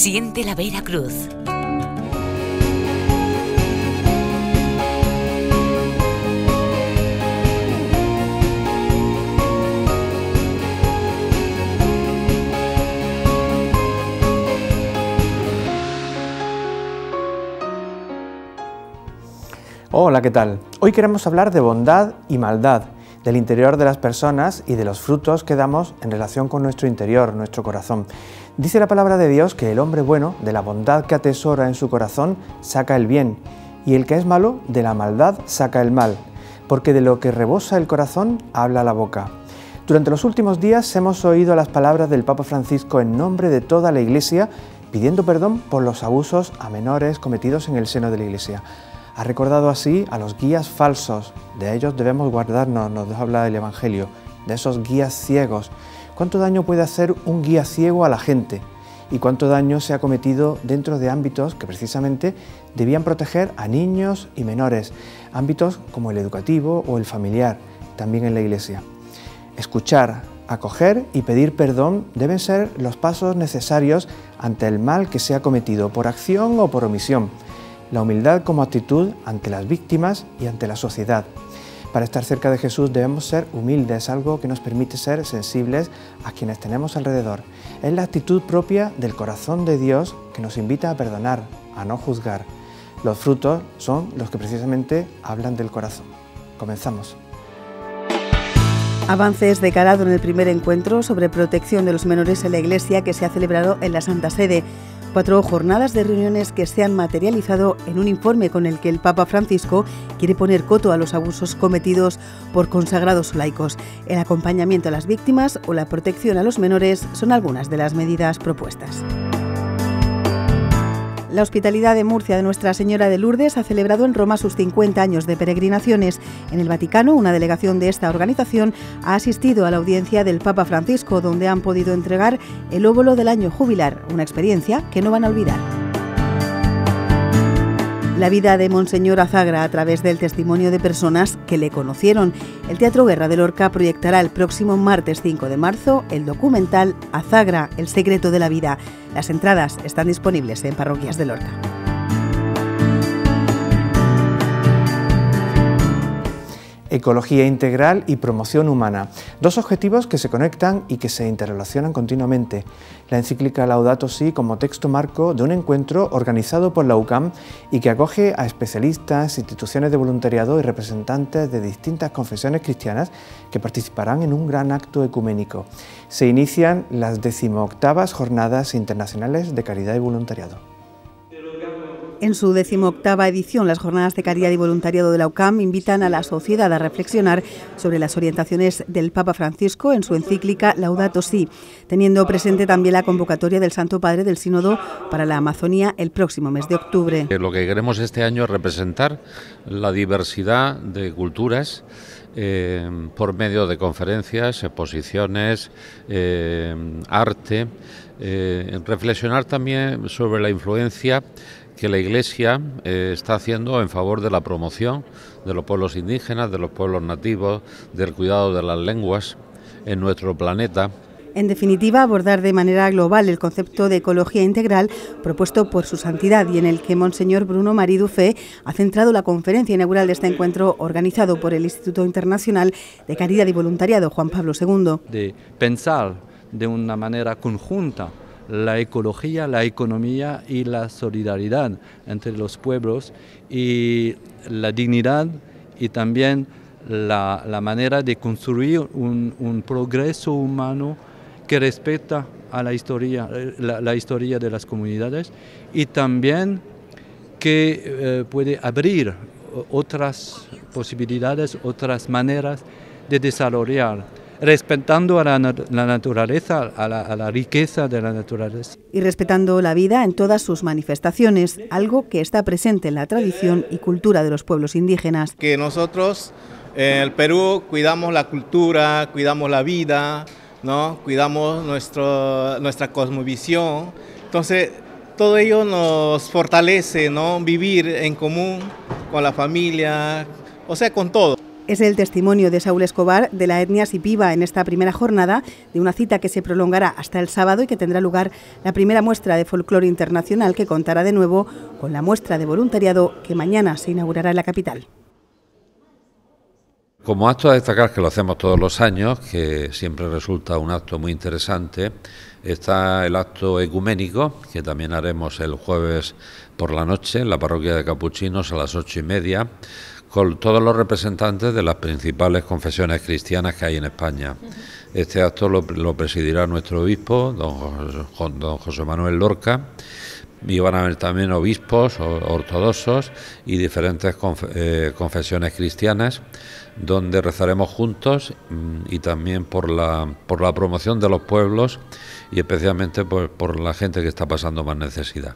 Siente la Vera Cruz. Hola, ¿qué tal? Hoy queremos hablar de bondad y maldad, del interior de las personas y de los frutos que damos en relación con nuestro interior, nuestro corazón. Dice la palabra de Dios que el hombre bueno, de la bondad que atesora en su corazón, saca el bien, y el que es malo, de la maldad saca el mal, porque de lo que rebosa el corazón, habla la boca. Durante los últimos días hemos oído las palabras del Papa Francisco en nombre de toda la Iglesia, pidiendo perdón por los abusos a menores cometidos en el seno de la Iglesia. Ha recordado así a los guías falsos, de ellos debemos guardarnos, nos habla el Evangelio, de esos guías ciegos. ¿Cuánto daño puede hacer un guía ciego a la gente? ¿Y cuánto daño se ha cometido dentro de ámbitos que precisamente debían proteger a niños y menores? Ámbitos como el educativo o el familiar, también en la Iglesia. Escuchar, acoger y pedir perdón deben ser los pasos necesarios ante el mal que se ha cometido por acción o por omisión. La humildad como actitud ante las víctimas y ante la sociedad. Para estar cerca de Jesús debemos ser humildes, algo que nos permite ser sensibles a quienes tenemos alrededor. Es la actitud propia del corazón de Dios que nos invita a perdonar, a no juzgar. Los frutos son los que precisamente hablan del corazón. Comenzamos. Avances de calado en el primer encuentro sobre protección de los menores en la Iglesia que se ha celebrado en la Santa Sede. 4 jornadas de reuniones que se han materializado en un informe con el que el Papa Francisco quiere poner coto a los abusos cometidos por consagrados laicos. El acompañamiento a las víctimas o la protección a los menores son algunas de las medidas propuestas. La Hospitalidad de Murcia de Nuestra Señora de Lourdes ha celebrado en Roma sus 50 años de peregrinaciones. En el Vaticano, una delegación de esta organización ha asistido a la audiencia del Papa Francisco, donde han podido entregar el óbolo del año jubilar, una experiencia que no van a olvidar. La vida de Monseñor Azagra a través del testimonio de personas que le conocieron. El Teatro Guerra de Lorca proyectará el próximo martes 5 de marzo el documental Azagra, el secreto de la vida. Las entradas están disponibles en Parroquias de Lorca. Ecología integral y promoción humana, dos objetivos que se conectan y que se interrelacionan continuamente. La encíclica Laudato Si como texto marco de un encuentro organizado por la UCAM y que acoge a especialistas, instituciones de voluntariado y representantes de distintas confesiones cristianas que participarán en un gran acto ecuménico. Se inician las 18ª Jornadas Internacionales de Caridad y Voluntariado. En su 18ª edición, las Jornadas de Caridad y Voluntariado de la UCAM invitan a la sociedad a reflexionar sobre las orientaciones del Papa Francisco en su encíclica Laudato Si, teniendo presente también la convocatoria del Santo Padre del Sínodo para la Amazonía el próximo mes de octubre. Lo que queremos este año es representar la diversidad de culturas por medio de conferencias, exposiciones, arte, reflexionar también sobre la influencia que la Iglesia está haciendo en favor de la promoción de los pueblos indígenas, de los pueblos nativos, del cuidado de las lenguas en nuestro planeta. En definitiva, abordar de manera global el concepto de ecología integral propuesto por su santidad y en el que Monseñor Bruno Marí Dufé ha centrado la conferencia inaugural de este encuentro organizado por el Instituto Internacional de Caridad y Voluntariado Juan Pablo II. De pensar de una manera conjunta la ecología, la economía y la solidaridad entre los pueblos y la dignidad y también la manera de construir un progreso humano que respeta a la historia de las comunidades y también que puede abrir otras posibilidades, otras maneras de desarrollar, respetando a la naturaleza, a la riqueza de la naturaleza. Y respetando la vida en todas sus manifestaciones, algo que está presente en la tradición y cultura de los pueblos indígenas. Que nosotros en el Perú cuidamos la cultura, cuidamos la vida, ¿no? Cuidamos nuestra cosmovisión. Entonces, todo ello nos fortalece, ¿no? Vivir en común con la familia, o sea, con todo. Es el testimonio de Saúl Escobar de la etnia Sipiba en esta primera jornada de una cita que se prolongará hasta el sábado y que tendrá lugar la primera muestra de folclore internacional, que contará de nuevo con la muestra de voluntariado que mañana se inaugurará en la capital. Como acto a destacar, que lo hacemos todos los años, que siempre resulta un acto muy interesante, está el acto ecuménico, que también haremos el jueves por la noche en la parroquia de Capuchinos a las 8:30, con todos los representantes de las principales confesiones cristianas que hay en España. Este acto lo presidirá nuestro obispo, don José Manuel Lorca, y van a haber también obispos ortodoxos y diferentes confesiones cristianas, donde rezaremos juntos y también por la promoción de los pueblos y especialmente por la gente que está pasando más necesidad.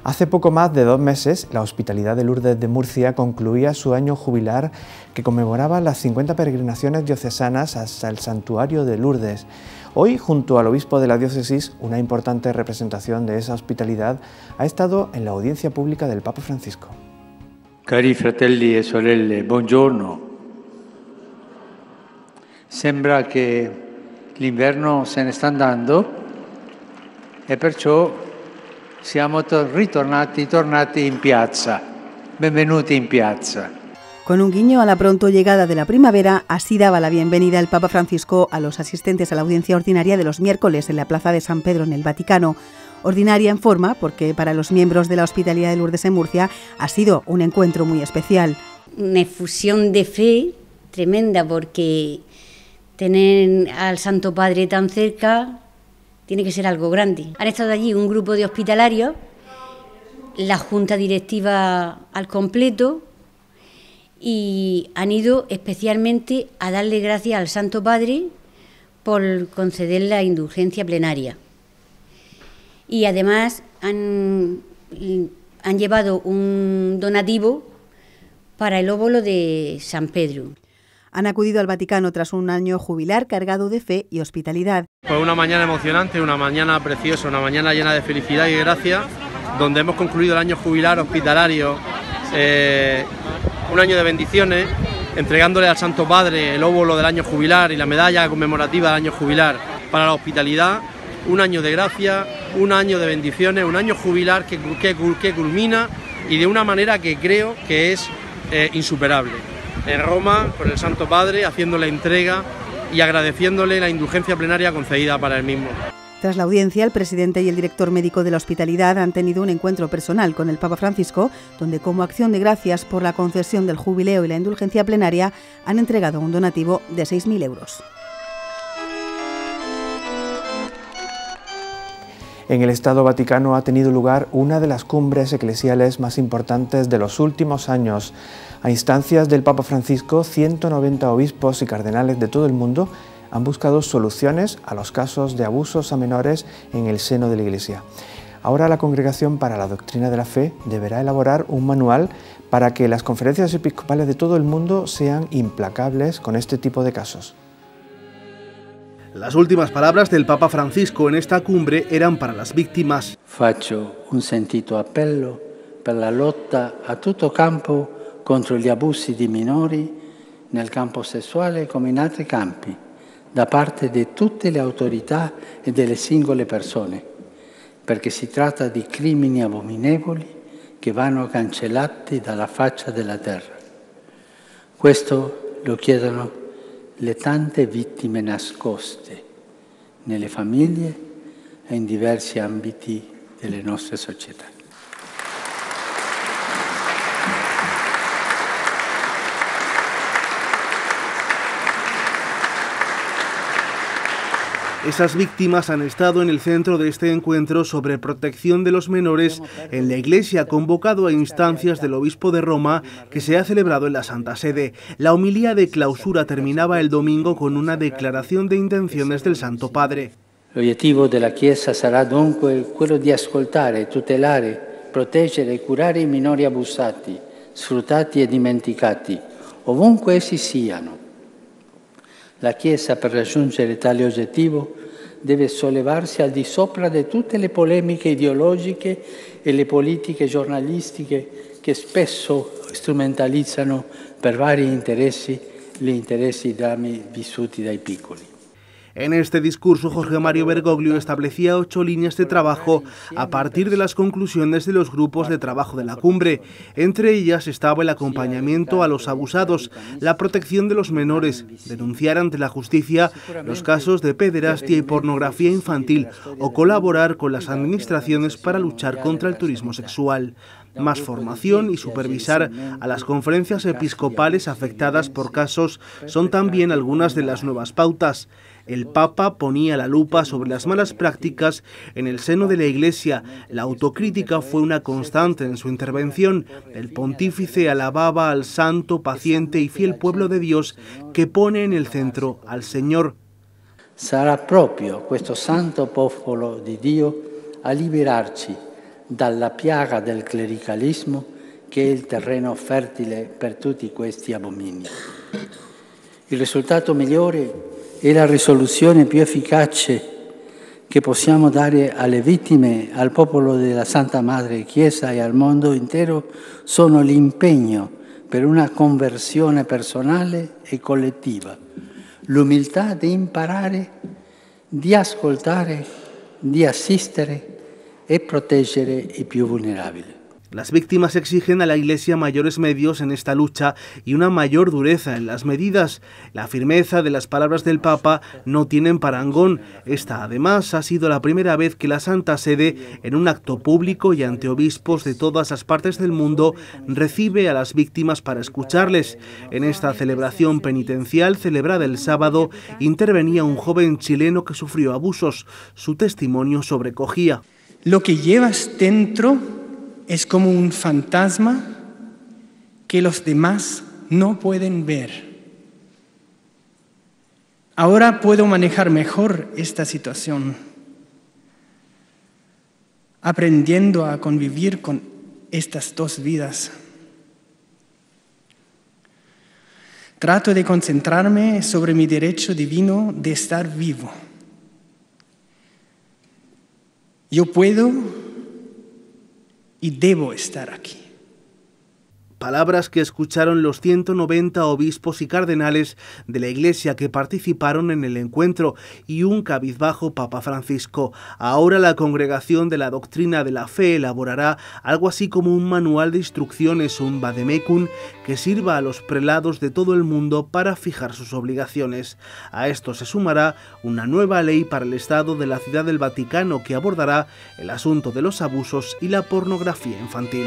Hace poco más de 2 meses, la Hospitalidad de Lourdes de Murcia concluía su año jubilar, que conmemoraba las 50 peregrinaciones diocesanas hasta el santuario de Lourdes. Hoy, junto al obispo de la diócesis, una importante representación de esa hospitalidad ha estado en la audiencia pública del Papa Francisco. Cari fratelli e sorelle, buongiorno. Sembra che l'inverno se ne sta andando e perciò siamo tornati in piazza. Benvenuti in piazza. Con un guiño a la pronto llegada de la primavera, así daba la bienvenida el Papa Francisco a los asistentes a la audiencia ordinaria de los miércoles en la Plaza de San Pedro en el Vaticano. Ordinaria en forma, porque para los miembros de la Hospitalidad de Lourdes en Murcia ha sido un encuentro muy especial. Una efusión de fe tremenda, porque tener al Santo Padre tan cerca tiene que ser algo grande. Han estado allí un grupo de hospitalarios, la junta directiva al completo, y han ido especialmente a darle gracias al Santo Padre por conceder la indulgencia plenaria. Y además han llevado un donativo para el óvulo de San Pedro. Han acudido al Vaticano tras un año jubilar cargado de fe y hospitalidad. Fue una mañana emocionante, una mañana preciosa, una mañana llena de felicidad y gracia, donde hemos concluido el año jubilar hospitalario, un año de bendiciones, entregándole al Santo Padre el óvulo del año jubilar y la medalla conmemorativa del año jubilar para la hospitalidad. Un año de gracia, un año de bendiciones, un año jubilar que culmina y de una manera que creo que es insuperable. En Roma, con el Santo Padre, haciendo la entrega y agradeciéndole la indulgencia plenaria concedida para él mismo. Tras la audiencia, el presidente y el director médico de la Hospitalidad han tenido un encuentro personal con el Papa Francisco, donde, como acción de gracias por la concesión del jubileo y la indulgencia plenaria, han entregado un donativo de 6.000 euros. En el Estado Vaticano ha tenido lugar una de las cumbres eclesiales más importantes de los últimos años. A instancias del Papa Francisco, 190 obispos y cardenales de todo el mundo han buscado soluciones a los casos de abusos a menores en el seno de la Iglesia. Ahora la Congregación para la Doctrina de la Fe deberá elaborar un manual para que las conferencias episcopales de todo el mundo sean implacables con este tipo de casos. Las últimas palabras del Papa Francisco en esta cumbre eran para las víctimas. Faccio un sentito appello per la lotta a tutto campo contro gli abusi di minori nel campo sessuale come in altri campi, da parte di tutte le autorità e delle singole persone, perché si tratta di crimini abominevoli che vanno cancellati dalla faccia della terra. Questo lo chiedono le tante vittime nascoste nelle famiglie e in diversi ambiti delle nostre società. Esas víctimas han estado en el centro de este encuentro sobre protección de los menores en la Iglesia, convocado a instancias del Obispo de Roma, que se ha celebrado en la Santa Sede. La homilía de clausura terminaba el domingo con una declaración de intenciones del Santo Padre. L'obiettivo della Chiesa sarà dunque quello di ascoltare, tutelare, proteggere e curare i minori abusati, sfruttati e dimenticati, ovunque essi siano. La Chiesa, per raggiungere tale obiettivo, deve sollevarsi al di sopra di tutte le polemiche ideologiche e le politiche giornalistiche che spesso strumentalizzano per vari interessi gli interessi vissuti dai piccoli. En este discurso, Jorge Mario Bergoglio establecía 8 líneas de trabajo a partir de las conclusiones de los grupos de trabajo de la cumbre. Entre ellas estaba el acompañamiento a los abusados, la protección de los menores, denunciar ante la justicia los casos de pederastia y pornografía infantil o colaborar con las administraciones para luchar contra el turismo sexual. Más formación y supervisar a las conferencias episcopales afectadas por casos son también algunas de las nuevas pautas. El Papa ponía la lupa sobre las malas prácticas en el seno de la Iglesia. La autocrítica fue una constante en su intervención. El pontífice alababa al santo, paciente y fiel pueblo de Dios que pone en el centro al Señor. Sarà proprio questo santo popolo di Dio a liberarci dalla piaga del clericalismo che è il terreno fertile per tutti questi abomini. Il risultato migliore e la risoluzione più efficace che possiamo dare alle vittime, al popolo della Santa Madre Chiesa e al mondo intero sono l'impegno per una conversione personale e collettiva, l'umiltà di imparare, di ascoltare, di assistere e proteggere i più vulnerabili. Las víctimas exigen a la Iglesia mayores medios en esta lucha y una mayor dureza en las medidas. La firmeza de las palabras del Papa no tienen parangón. Esta, además, ha sido la primera vez que la Santa Sede, en un acto público y ante obispos de todas las partes del mundo, recibe a las víctimas para escucharles. En esta celebración penitencial, celebrada el sábado, intervenía un joven chileno que sufrió abusos. Su testimonio sobrecogía. Lo que llevas dentro es como un fantasma que los demás no pueden ver. Ahora puedo manejar mejor esta situación, aprendiendo a convivir con estas dos vidas. Trato de concentrarme sobre mi derecho divino de estar vivo. Yo puedo y debo estar aquí. Palabras que escucharon los 190 obispos y cardenales de la Iglesia que participaron en el encuentro y un cabizbajo Papa Francisco. Ahora la Congregación de la Doctrina de la Fe elaborará algo así como un manual de instrucciones, un vademecum, que sirva a los prelados de todo el mundo para fijar sus obligaciones. A esto se sumará una nueva ley para el Estado de la Ciudad del Vaticano que abordará el asunto de los abusos y la pornografía infantil.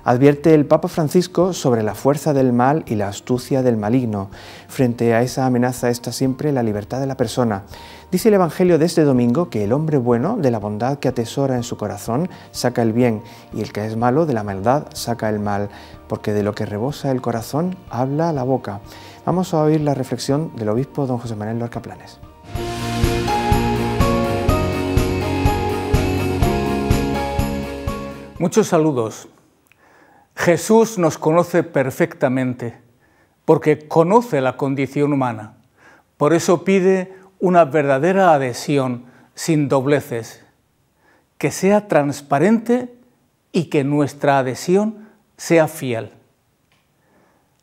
Advierte el Papa Francisco sobre la fuerza del mal y la astucia del maligno. Frente a esa amenaza está siempre la libertad de la persona. Dice el Evangelio de este domingo que el hombre bueno, de la bondad que atesora en su corazón, saca el bien, y el que es malo, de la maldad, saca el mal, porque de lo que rebosa el corazón, habla la boca. Vamos a oír la reflexión del obispo don José Manuel Lorca Planes. Muchos saludos. Jesús nos conoce perfectamente, porque conoce la condición humana. Por eso pide una verdadera adhesión sin dobleces, que sea transparente y que nuestra adhesión sea fiel.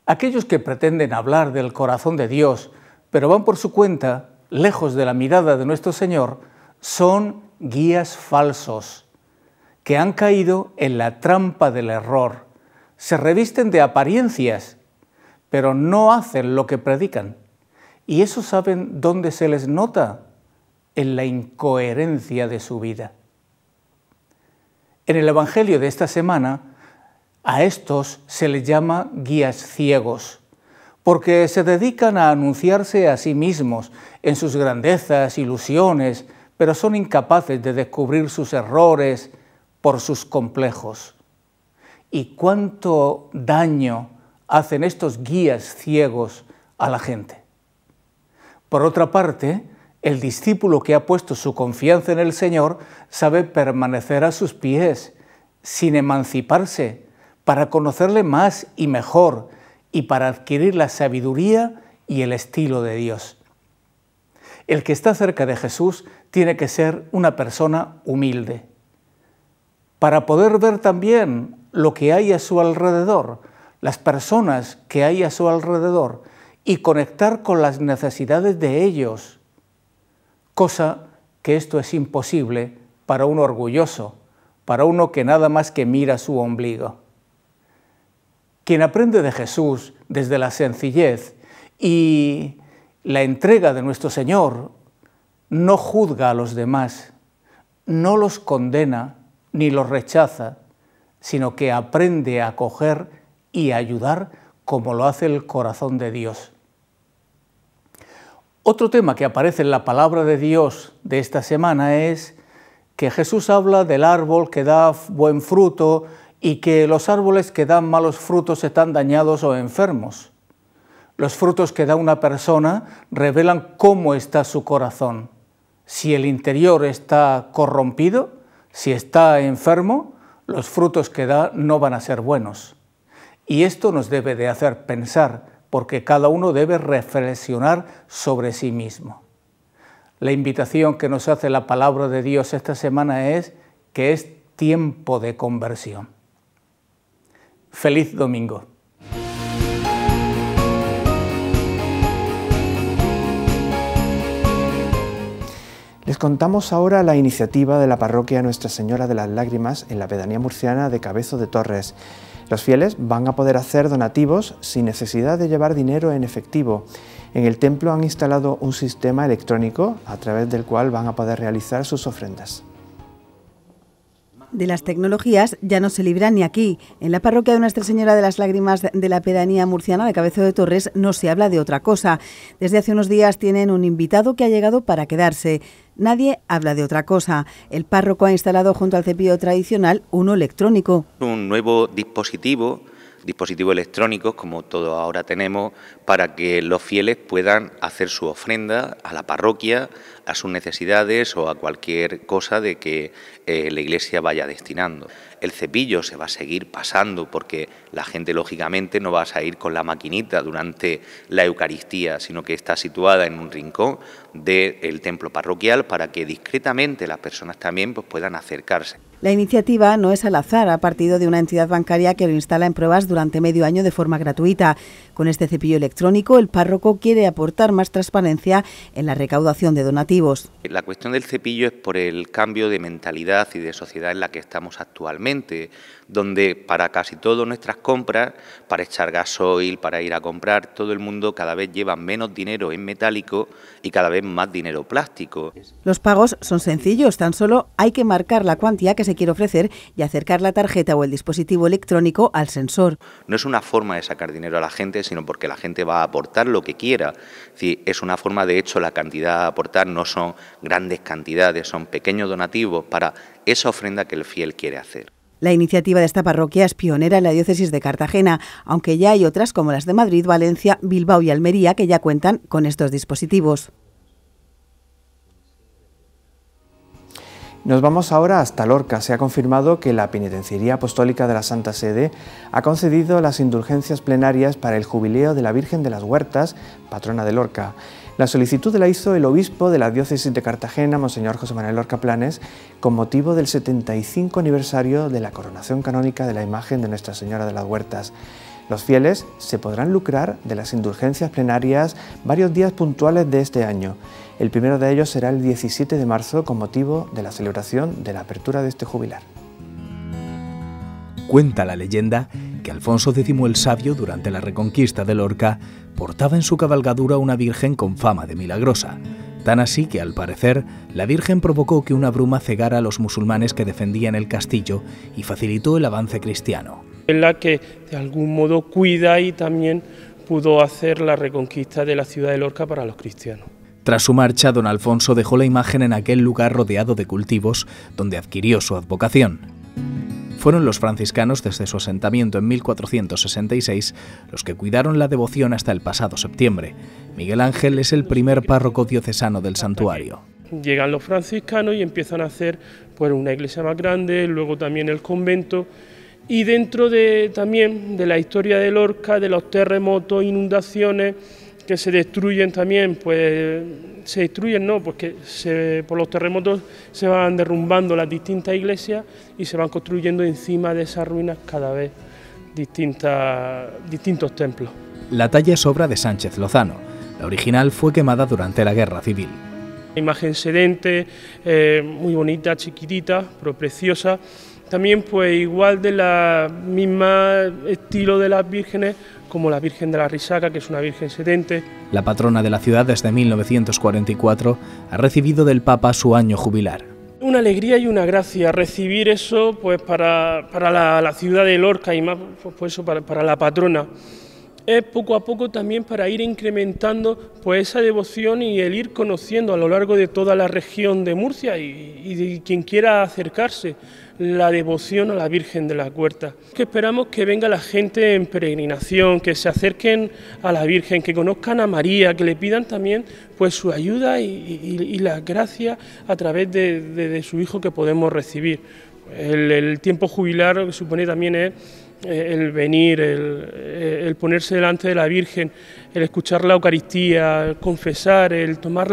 Aquellos que pretenden hablar del corazón de Dios, pero van por su cuenta, lejos de la mirada de nuestro Señor, son guías falsos, que han caído en la trampa del error. Se revisten de apariencias, pero no hacen lo que predican. Y eso saben dónde se les nota, en la incoherencia de su vida. En el Evangelio de esta semana, a estos se les llama guías ciegos, porque se dedican a anunciarse a sí mismos en sus grandezas, ilusiones, pero son incapaces de descubrir sus errores por sus complejos. ¿Y cuánto daño hacen estos guías ciegos a la gente? Por otra parte, el discípulo que ha puesto su confianza en el Señor sabe permanecer a sus pies, sin emanciparse, para conocerle más y mejor y para adquirir la sabiduría y el estilo de Dios. El que está cerca de Jesús tiene que ser una persona humilde. para poder ver también lo que hay a su alrededor, las personas que hay a su alrededor y conectar con las necesidades de ellos, cosa que esto es imposible para un orgulloso, para uno que nada más que mira su ombligo. Quien aprende de Jesús desde la sencillez y la entrega de nuestro Señor no juzga a los demás, no los condena ni los rechaza, sino que aprende a acoger y a ayudar como lo hace el corazón de Dios. Otro tema que aparece en la palabra de Dios de esta semana es que Jesús habla del árbol que da buen fruto y que los árboles que dan malos frutos están dañados o enfermos. Los frutos que da una persona revelan cómo está su corazón. Si el interior está corrompido, si está enfermo, los frutos que da no van a ser buenos. Y esto nos debe de hacer pensar, porque cada uno debe reflexionar sobre sí mismo. La invitación que nos hace la palabra de Dios esta semana es que es tiempo de conversión. ¡Feliz domingo! Les contamos ahora la iniciativa de la parroquia Nuestra Señora de las Lágrimas en la pedanía murciana de Cabezo de Torres. Los fieles van a poder hacer donativos sin necesidad de llevar dinero en efectivo. En el templo han instalado un sistema electrónico a través del cual van a poder realizar sus ofrendas. De las tecnologías ya no se libran ni aquí. En la parroquia de Nuestra Señora de las Lágrimas de la pedanía murciana de Cabezo de Torres no se habla de otra cosa. Desde hace unos días tienen un invitado que ha llegado para quedarse. Nadie habla de otra cosa. El párroco ha instalado junto al cepillo tradicional uno electrónico. Un nuevo dispositivos electrónicos, como todos ahora tenemos, para que los fieles puedan hacer su ofrenda a la parroquia, a sus necesidades o a cualquier cosa de que la Iglesia vaya destinando. El cepillo se va a seguir pasando porque la gente lógicamente no va a ir con la maquinita durante la Eucaristía, sino que está situada en un rincón del templo parroquial para que discretamente las personas también puedan acercarse. La iniciativa no es al azar, ha partido de una entidad bancaria que lo instala en pruebas durante medio año de forma gratuita. Con este cepillo electrónico, el párroco quiere aportar más transparencia en la recaudación de donativos. La cuestión del cepillo es por el cambio de mentalidad y de sociedad en la que estamos actualmente, donde para casi todas nuestras compras, para echar gasoil, para ir a comprar, todo el mundo cada vez lleva menos dinero en metálico y cada vez más dinero plástico. Los pagos son sencillos, tan solo hay que marcar la cuantía que se quiere ofrecer y acercar la tarjeta o el dispositivo electrónico al sensor. No es una forma de sacar dinero a la gente, sino porque la gente va a aportar lo que quiera. Es una forma, de hecho, la cantidad a aportar no son grandes cantidades, son pequeños donativos para esa ofrenda que el fiel quiere hacer. La iniciativa de esta parroquia es pionera en la diócesis de Cartagena, aunque ya hay otras como las de Madrid, Valencia, Bilbao y Almería que ya cuentan con estos dispositivos. Nos vamos ahora hasta Lorca. Se ha confirmado que la Penitenciaría Apostólica de la Santa Sede ha concedido las indulgencias plenarias para el jubileo de la Virgen de las Huertas, patrona de Lorca. La solicitud la hizo el obispo de la diócesis de Cartagena, Monseñor José Manuel Lorca Planes, con motivo del 75 aniversario de la coronación canónica de la imagen de Nuestra Señora de las Huertas. Los fieles se podrán lucrar de las indulgencias plenarias varios días puntuales de este año. El primero de ellos será el 17 de marzo con motivo de la celebración de la apertura de este jubilar. Cuenta la leyenda que Alfonso X el Sabio, durante la reconquista de Lorca, portaba en su cabalgadura una virgen con fama de milagrosa. Tan así que, al parecer, la Virgen provocó que una bruma cegara a los musulmanes que defendían el castillo y facilitó el avance cristiano. Es la que de algún modo cuida y también pudo hacer la reconquista de la ciudad de Lorca para los cristianos. Tras su marcha, don Alfonso dejó la imagen en aquel lugar rodeado de cultivos, donde adquirió su advocación. Fueron los franciscanos, desde su asentamiento en 1466, los que cuidaron la devoción hasta el pasado septiembre. Miguel Ángel es el primer párroco diocesano del santuario. Llegan los franciscanos y empiezan a hacer pues, una iglesia más grande, luego también el convento. Y dentro también de la historia de Lorca, de los terremotos, inundaciones, que se destruyen también, pues se destruyen, no, pues que por los terremotos se van derrumbando las distintas iglesias y se van construyendo encima de esas ruinas cada vez distintos templos. La talla es obra de Sánchez Lozano. La original fue quemada durante la Guerra Civil. Imagen sedente, muy bonita, chiquitita, pero preciosa. También pues igual de la misma estilo de las vírgenes como la Virgen de la Risaca, que es una virgen sedente. La patrona de la ciudad desde 1944 ha recibido del Papa su año jubilar. Una alegría y una gracia recibir eso pues para la ciudad de Lorca y más pues eso para la patrona. Es poco a poco también para ir incrementando pues esa devoción y el ir conociendo a lo largo de toda la región de Murcia y de quien quiera acercarse la devoción a la Virgen de las Huertas. Que esperamos que venga la gente en peregrinación, que se acerquen a la Virgen, que conozcan a María, que le pidan también pues su ayuda y las gracias a través de su Hijo que podemos recibir. El tiempo jubilar lo que supone también es el venir, el ponerse delante de la Virgen, el escuchar la Eucaristía, el confesar, el tomar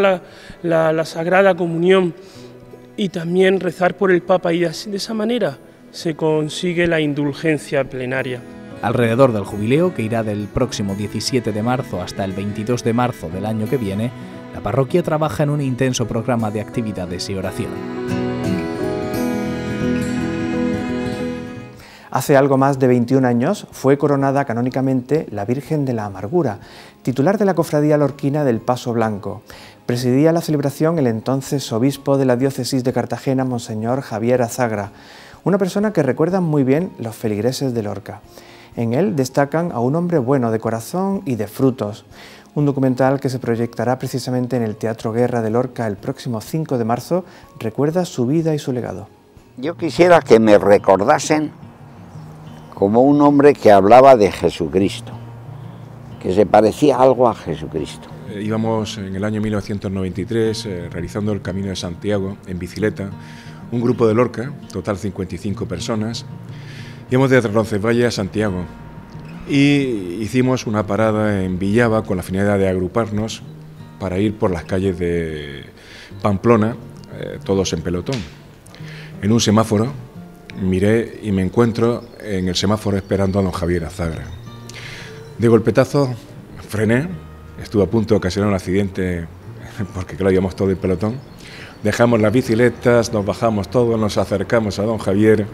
la Sagrada Comunión y también rezar por el Papa, y de esa manera se consigue la indulgencia plenaria. Alrededor del jubileo, que irá del próximo 17 de marzo hasta el 22 de marzo del año que viene, la parroquia trabaja en un intenso programa de actividades y oración. Hace algo más de 21 años fue coronada canónicamente la Virgen de la Amargura, titular de la Cofradía Lorquina del Paso Blanco. Presidía la celebración el entonces obispo de la diócesis de Cartagena, Monseñor Javier Azagra, una persona que recuerdan muy bien los feligreses de Lorca. En él destacan a un hombre bueno de corazón y de frutos. Un documental que se proyectará precisamente en el Teatro Guerra de Lorca el próximo 5 de marzo recuerda su vida y su legado. Yo quisiera que me recordasen como un hombre que hablaba de Jesucristo, que se parecía algo a Jesucristo. Íbamos en el año 1993 realizando el Camino de Santiago en bicicleta, un grupo de Lorca, total 55 personas, íbamos desde Roncesvalles a Santiago y hicimos una parada en Villava con la finalidad de agruparnos para ir por las calles de Pamplona, todos en pelotón. En un semáforo miré y me encuentro en el semáforo esperando a don Javier Azagra. De golpetazo frené, estuve a punto de ocasionar un accidente porque claro, íbamos todos en pelotón. Dejamos las bicicletas, nos bajamos todos, nos acercamos a don Javier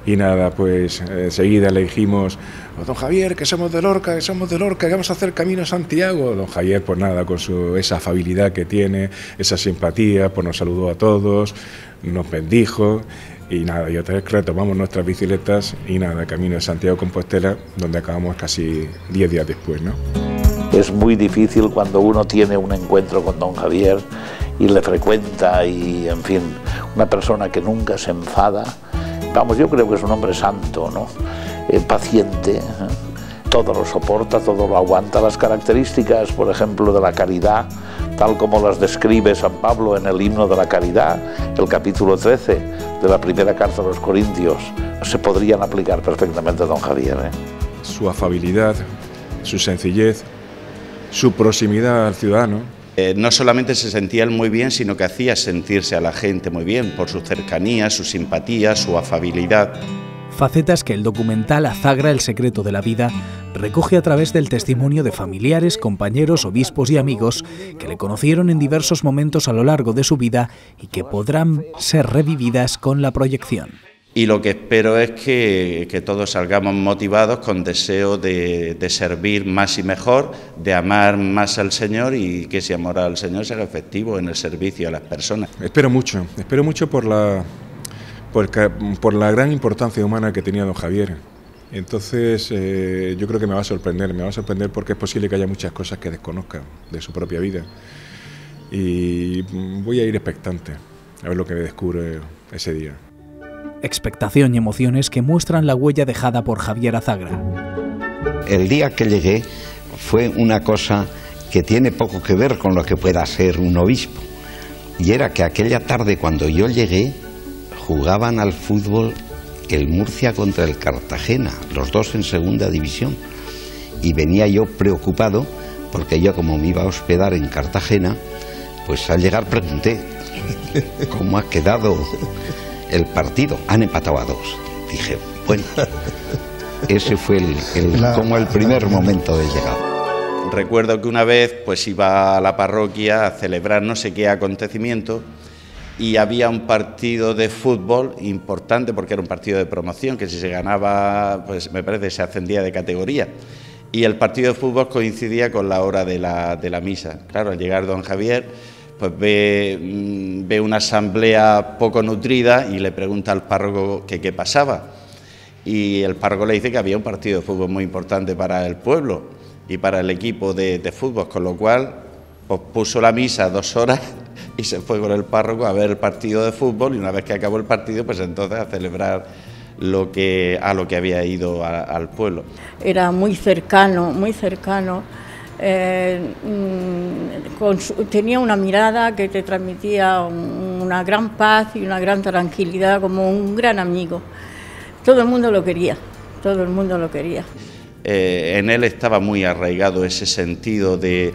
y nada, pues enseguida le dijimos: don Javier, que somos de Lorca, que vamos a hacer Camino a Santiago. Don Javier, pues nada, con esa afabilidad que tiene, esa simpatía, pues nos saludó a todos, nos bendijo. Y nada, y otra vez retomamos nuestras bicicletas y nada, Camino de Santiago Compostela, donde acabamos casi 10 días después, ¿no? Es muy difícil cuando uno tiene un encuentro con don Javier y le frecuenta y, en fin, una persona que nunca se enfada. Vamos, yo creo que es un hombre santo, ¿no? Paciente, todo lo soporta, todo lo aguanta. Las características, por ejemplo, de la caridad, tal como las describe San Pablo en el himno de la caridad, el capítulo 13 de la primera carta a los Corintios, se podrían aplicar perfectamente a don Javier, ¿eh? Su afabilidad, su sencillez, su proximidad al ciudadano. No solamente se sentía él muy bien, sino que hacía sentirse a la gente muy bien por su cercanía, su simpatía, su afabilidad. Facetas que el documental Azagra, el secreto de la vida, recoge a través del testimonio de familiares, compañeros, obispos y amigos que le conocieron en diversos momentos a lo largo de su vida y que podrán ser revividas con la proyección. Y lo que espero es que todos salgamos motivados con deseo de servir más y mejor, de amar más al Señor y que ese amor al Señor sea efectivo en el servicio a las personas. Espero mucho por la gran importancia humana que tenía don Javier. Entonces yo creo que me va a sorprender porque es posible que haya muchas cosas que desconozca de su propia vida. Y voy a ir expectante a ver lo que descubre ese día. Expectación y emociones que muestran la huella dejada por Javier Azagra. El día que llegué fue una cosa que tiene poco que ver con lo que pueda ser un obispo. Y era que aquella tarde cuando yo llegué, jugaban al fútbol el Murcia contra el Cartagena, los dos en segunda división. Y venía yo preocupado porque yo, como me iba a hospedar en Cartagena, pues al llegar pregunté: ¿cómo ha quedado el partido? Han empatado a 2. Dije, bueno, ese fue como el primer momento de llegada. Recuerdo que una vez pues iba a la parroquia a celebrar no sé qué acontecimiento y había un partido de fútbol importante, porque era un partido de promoción, que si se ganaba, pues me parece se ascendía de categoría. Y el partido de fútbol coincidía con la hora de la misa. Claro, al llegar don Javier, pues ve una asamblea poco nutrida y le pregunta al párroco que qué pasaba. Y el párroco le dice que había un partido de fútbol muy importante para el pueblo y para el equipo de fútbol, con lo cual pues puso la misa 2 horas y se fue con el párroco a ver el partido de fútbol, y una vez que acabó el partido, pues entonces a celebrar a lo que había ido al pueblo. Era muy cercano, tenía una mirada que te transmitía una gran paz y una gran tranquilidad, como un gran amigo. Todo el mundo lo quería, todo el mundo lo quería. En él estaba muy arraigado ese sentido de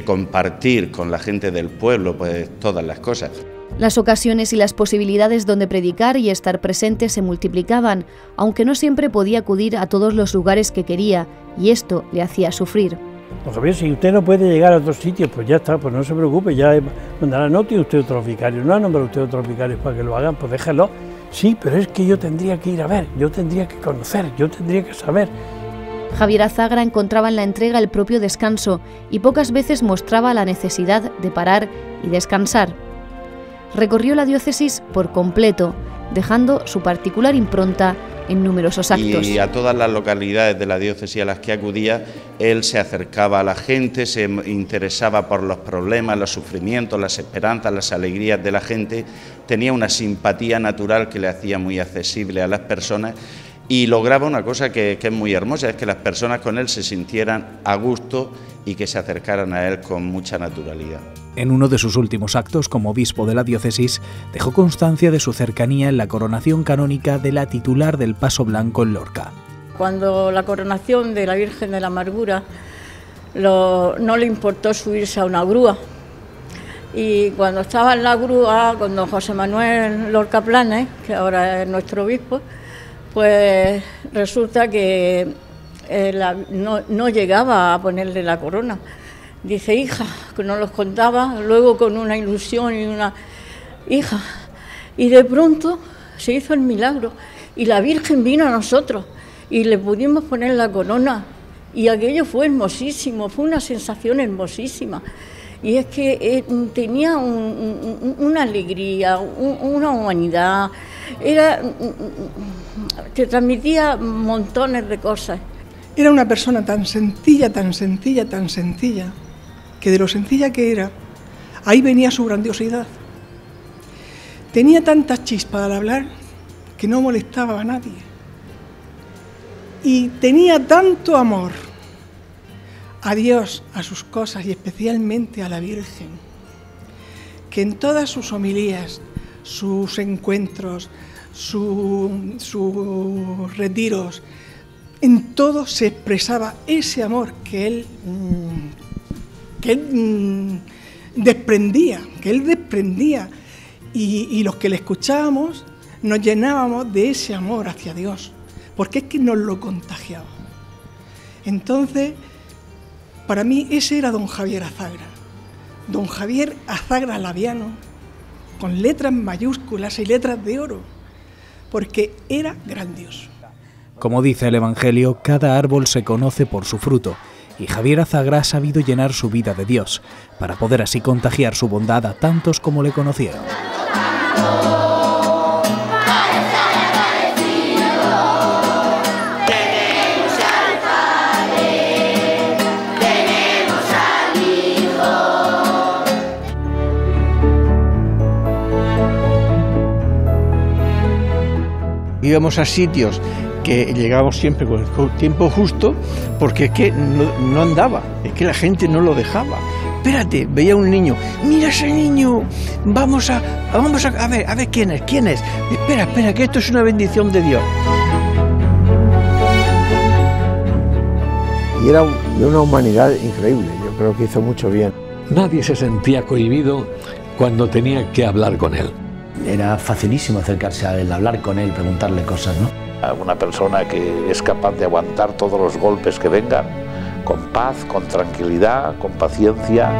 compartir con la gente del pueblo pues todas las cosas. Las ocasiones y las posibilidades donde predicar y estar presente se multiplicaban, aunque no siempre podía acudir a todos los lugares que quería, y esto le hacía sufrir. Don Javier, si usted no puede llegar a otros sitios, pues ya está, pues no se preocupe, ya mandará, no tiene usted otros vicarios, no ha nombrado usted otros vicarios para que lo hagan, pues déjalo. Sí, pero es que yo tendría que ir a ver, yo tendría que conocer, yo tendría que saber. Javier Azagra encontraba en la entrega el propio descanso y pocas veces mostraba la necesidad de parar y descansar. Recorrió la diócesis por completo, dejando su particular impronta en numerosos actos. Y a todas las localidades de la diócesis a las que acudía, él se acercaba a la gente, se interesaba por los problemas, los sufrimientos, las esperanzas, las alegrías de la gente, tenía una simpatía natural que le hacía muy accesible a las personas, y lograba una cosa que es muy hermosa, es que las personas con él se sintieran a gusto y que se acercaran a él con mucha naturalidad. En uno de sus últimos actos como obispo de la diócesis, dejó constancia de su cercanía en la coronación canónica de la titular del Paso Blanco en Lorca. Cuando la coronación de la Virgen de la Amargura, no le importó subirse a una grúa. Y cuando estaba en la grúa con don José Manuel Lorca Planes, que ahora es nuestro obispo, pues resulta que no llegaba a ponerle la corona. Dice, hija, que nos los contaba, luego con una ilusión y una hija. Y de pronto se hizo el milagro y la Virgen vino a nosotros y le pudimos poner la corona. Y aquello fue hermosísimo, fue una sensación hermosísima. Y es que tenía una alegría, una humanidad, te transmitía montones de cosas. Era una persona tan sencilla, que de lo sencilla que era, ahí venía su grandiosidad. Tenía tanta chispa al hablar que no molestaba a nadie. Y tenía tanto amor a Dios, a sus cosas y especialmente a la Virgen, que en todas sus homilías, sus encuentros, sus retiros, en todo se expresaba ese amor que él desprendía, y los que le escuchábamos nos llenábamos de ese amor hacia Dios, porque es que nos lo contagiaba. Entonces, para mí ese era don Javier Azagra, don Javier Azagra Laviano, con letras mayúsculas y letras de oro, porque era grandioso. Como dice el Evangelio, cada árbol se conoce por su fruto, y Javier Azagra ha sabido llenar su vida de Dios, para poder así contagiar su bondad a tantos como le conocieron. Íbamos a sitios que llegábamos siempre con el tiempo justo, porque es que no andaba, es que la gente no lo dejaba. Espérate, veía un niño, mira ese niño, vamos a ver quién es. Espera, que esto es una bendición de Dios. y era de una humanidad increíble. Yo creo que hizo mucho bien. Nadie se sentía cohibido cuando tenía que hablar con él. Era facilísimo acercarse a él, hablar con él, preguntarle cosas, ¿no? Una persona que es capaz de aguantar todos los golpes que vengan, con paz, con tranquilidad, con paciencia.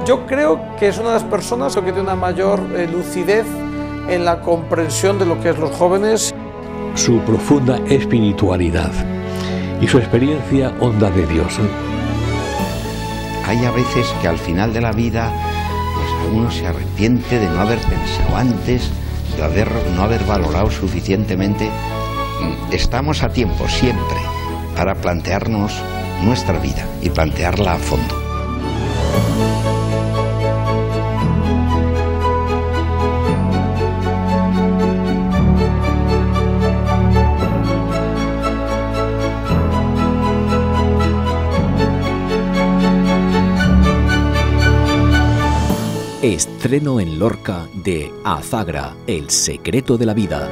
Yo creo que es una de las personas que tiene una mayor lucidez en la comprensión de lo que es los jóvenes. Su profunda espiritualidad y su experiencia honda de Dios. Hay a veces que al final de la vida pues uno se arrepiente de no haber pensado antes, de no haber valorado suficientemente. Estamos a tiempo siempre para plantearnos nuestra vida y plantearla a fondo. Estreno en Lorca de Azagra, el secreto de la vida.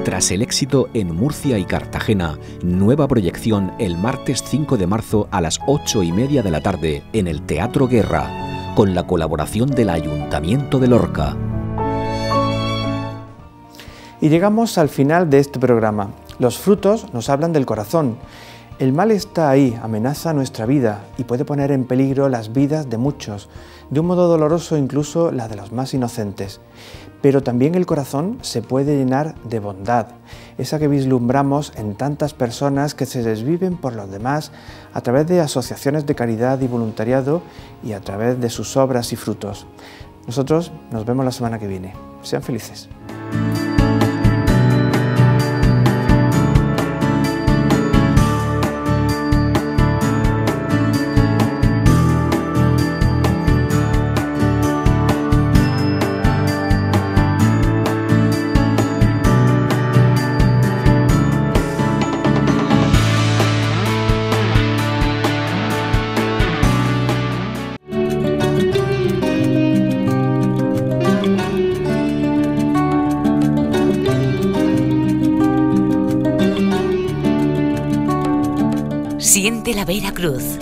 Tras el éxito en Murcia y Cartagena, nueva proyección el martes 5 de marzo a las 8:30 de la tarde en el Teatro Guerra, con la colaboración del Ayuntamiento de Lorca. Y llegamos al final de este programa. Los frutos nos hablan del corazón. El mal está ahí, amenaza nuestra vida y puede poner en peligro las vidas de muchos, de un modo doloroso incluso la de los más inocentes. Pero también el corazón se puede llenar de bondad, esa que vislumbramos en tantas personas que se desviven por los demás a través de asociaciones de caridad y voluntariado y a través de sus obras y frutos. Nosotros nos vemos la semana que viene. Sean felices. Siente la Vera Cruz.